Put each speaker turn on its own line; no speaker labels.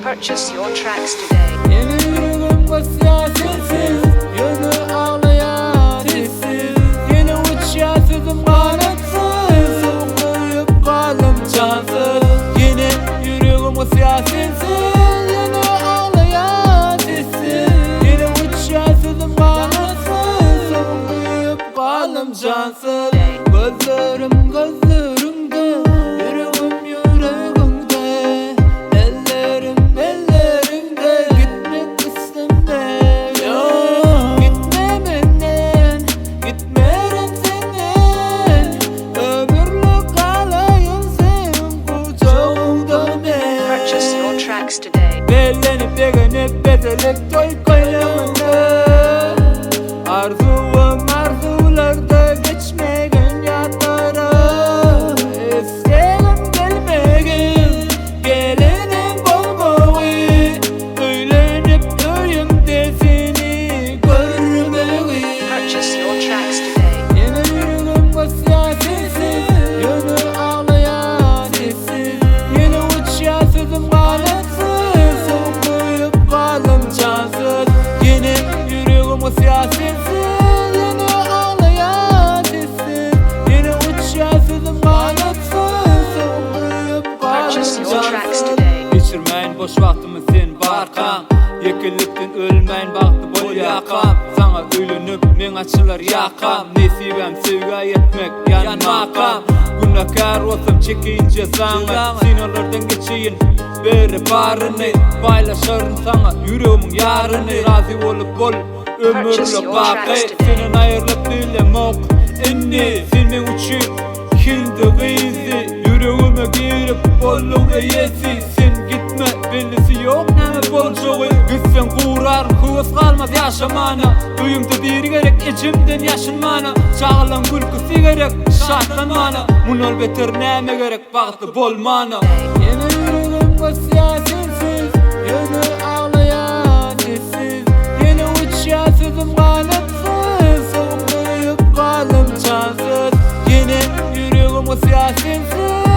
Purchase your tracks today.
Yeni yüreğim basya sensiz, yönü ağlayan hissiz. Yeni uçya sözüm kanatsız, okuyup kalım cansız. Yeni yüreğim basya sensiz, yönü ağlayan hissiz. Yeni uçya sözüm kanatsız, okuyup kalım cansız. Gözlerim gözlerimde, yüreğim yüreğimde. Ellerim ellerimde, gitmek istemiyorum. Gitme benden, gitmerim senden. Ömürlük kalayım senin kucağında ben.
Purchase your tracks today.
Bellenip beğenip bezelip toy koylamında. Arzuum arzularda geçmegen yatara. İsteğim gelmegen, gelenim bolmağı. Öğlenip köyümde seni görmeyi.
Purchase your tracks today.
Yeni yüreğim basya sensiz, yönü ağlayan hissiz. Yeni uçya sözüm kanatsız, okuyup kalım cansız. Yeni yüreğim basya sensiz, yönü ağlayan hissiz. Yeni uçya sözüm kanatsız, okuyup kalım
Purchase your tracks
cansız.
today.
Geçirmeyin boş vaktimi sen barkan. Yekilikten ölmeyin baktı bol yakam. Sana öylünüp men açılar yakam. Nesibem sevga yetmek yanmakam. Günahkar olsam çekince sana. Sinalardan geçeyin beri barını. Paylaşarım sana yüreğimin yarını. Razı olup bol ömürlük bakı. Senin ayırlıp dilem ok inni. Senin uçup hindi gıyzi. Yüreğime girip bolluğun eyesi. Sen gitme bellisi yok ne bolcuğu. Gitsen kurar hıvız kalmaz yaşamana. Duyumda diri gerek içimden yaşınmana. Çağılan gülküsü gerek şartlanmana. Munol beter neme gerek baktı bolmana. Yeni yüreğim basya sensiz, yönü ağlayan hissiz. Yeni uçya sözüm kanatsız, okuyup kalım cansız. Yeni yüreğim basya sensiz,